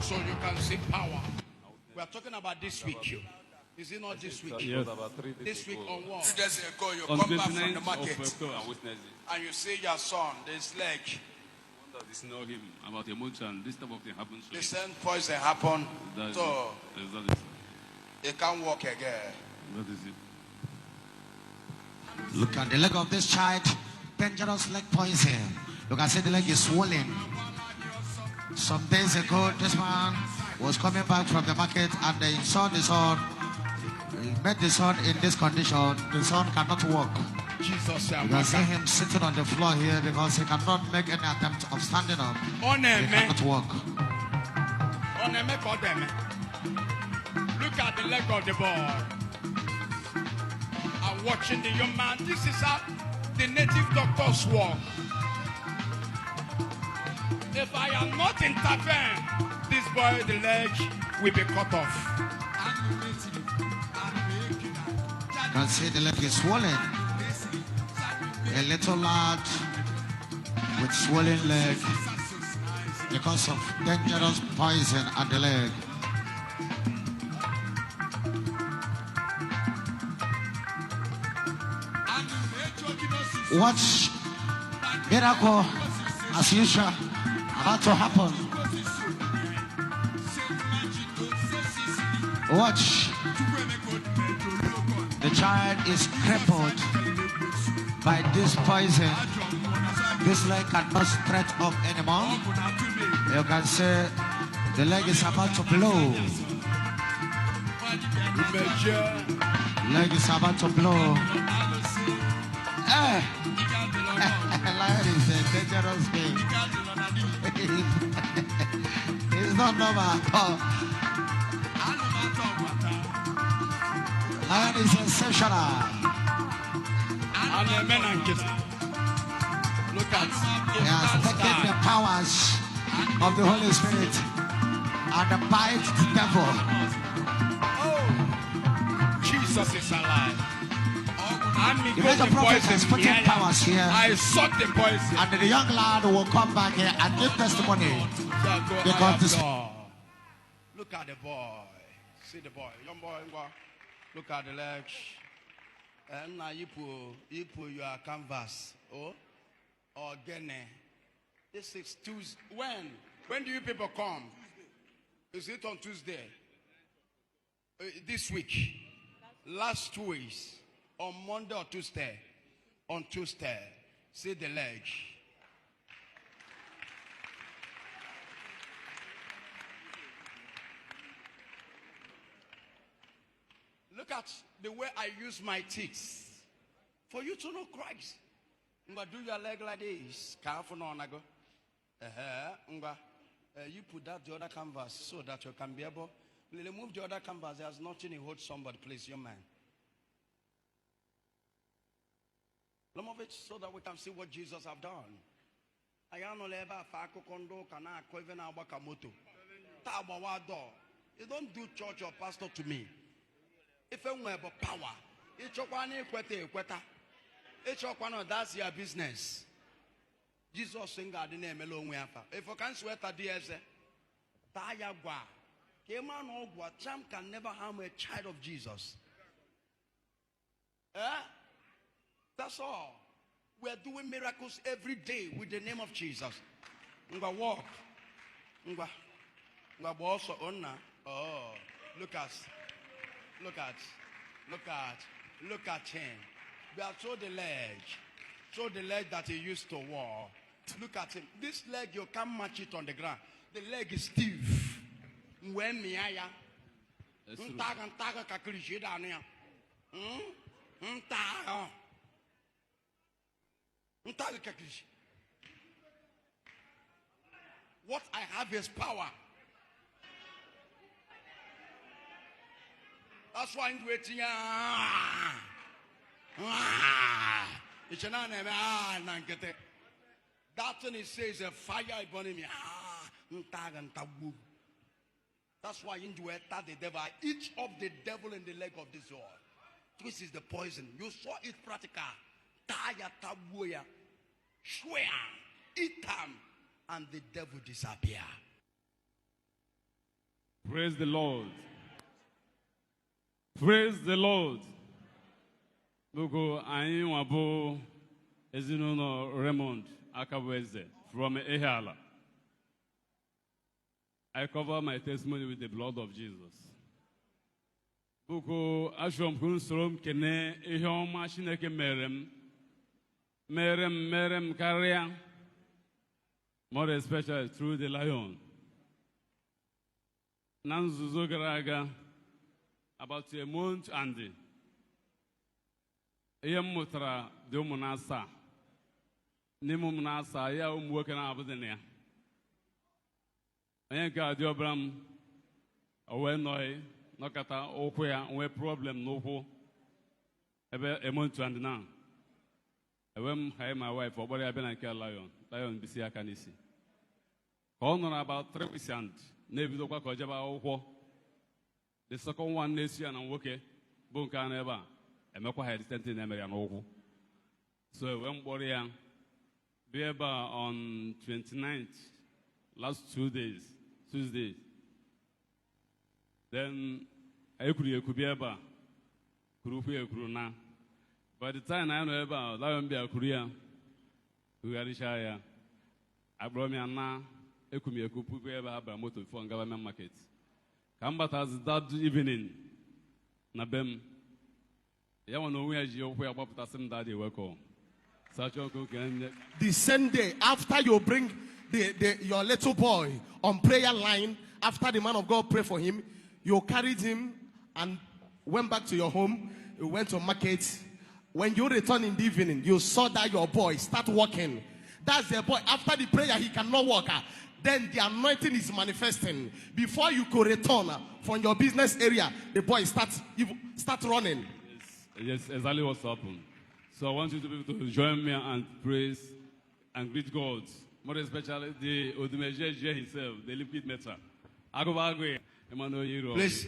So you can see power. We are talking about this week. Is it not this week? Yes. This week on what? 3 days ago, you On come back from 29th the of market October. and you see your son, this leg. It's not him about emotion. This type of thing happens. The same poison happened. So that is he can't walk again. that is it. Look at the leg of this child. Dangerous leg poison. Look, I said the leg is swollen. Some days ago, this man was coming back from the market and they saw the son. He met the son in this condition. The son cannot walk. Jesus, You can see him sitting on the floor here because he cannot make any attempt of standing up. He cannot walk. Look at the leg of the boy. I'm watching the young man. This is how the native doctors work. If I am not intervened, this boy, the leg will be cut off. You can see the leg is swollen. A little lad with swollen leg because of dangerous poison at the leg. Watch miracle as usual about to happen. Watch. The child is crippled by this poison. This leg cannot stretch up anymore. You can see the leg is about to blow. Leg is about to blow. Lion is a dangerous thing. It's not normal at all. Lion is sensational. Look at He has taken the powers of the Holy Spirit and the bite the devil. Oh, Jesus is alive. The major prophet has put in powers here. I suck the poison. And the young lad will come back here and give testimony. Because this... Look at the boy. See the boy. Young boy. Look at the legs. And now you put your canvas. Oh? Or Gene. This is Tuesday. When do you people come? Is it on Tuesday? This week? Last 2 weeks? On Monday or Tuesday? On Tuesday. See the leg. Look at the way I use my teeth for you to know Christ. Do your leg like this. You put that the other canvas so that you can be able to remove the other canvas. There's nothing to hold somebody, please, your man. Remove it so that we can see what Jesus have done. You don't do church or pastor to me. If you have power, that's your business. Jesus saying God in name alone. If you can't sweat at the champ can never harm a child of Jesus. That's all. We are doing miracles every day with the name of Jesus. Walk. Oh, look at him. We are show the leg that he used to walk. Look at him. This leg, you can't match it on the ground. The leg is stiff. When me what I have is power. That's why I'm waiting. That thing it says a fire burning me. That's why in the devil. I eat up the devil in the leg of this world. This is the poison. You saw it practical. Taya tabuya. Swear. Eat them. And the devil disappear. Praise the Lord. Praise the Lord. Bugo anyị nwabo ezinụlọ Raymond Akabweze from Ehala. I cover my testimony with the blood of Jesus. Bugo ashom kun sorom kene ihe ọma Chineke merem karịa, more especially through the lion. Na nzuzo gara aga, about a month and ihe m mụtara dị ụmụ na asaa. N'ime ụmụ na asaa ya ụmụ nwoke na-abụghị na ya. Onye nke a dị ọbara m o wee nọghị nọkọta ụkwụ ya nwee problem n'ụkwụ ebe a month and now. Ewe m hire my wife ọ gbara ya bịa na nke lion bisi aka n'isi. Ka ọ nọrọ about 3 weeks and na-ebidokwa ka ọ jebe akwụkwọ. The second one na-esi ya na nwoke bụ nke a n'ebe a emekwa ha distant na-emere ya n'ụkwụ. So ewe m kpọrọ ya bịa ebe a on 29th, last 2 days, Tuesday. Then ekwuru bịa ebe a kwuru na. By the time I know about lion bịa kwuru ya kwugharịcha ya akpọrọ m ya na ekwuru puku ebe ha bara moto before government market. Ka m batazi that evening na bem ya nwa na onwe ya ji ụkwụ ya gbapụtasị m daddy welcome. The same day after you bring your little boy on prayer line, after the man of God prayed for him, you carried him and went back to your home. You went to market. When you return in the evening, you saw that your boy start walking. That's the boy. After the prayer, he cannot walk. Then the anointing is manifesting. Before you could return from your business area, the boy start running. Yes, exactly what's happened. So I want you to be able to join me and praise and greet God. More especially the Odumeje himself, the liquid metal. Please.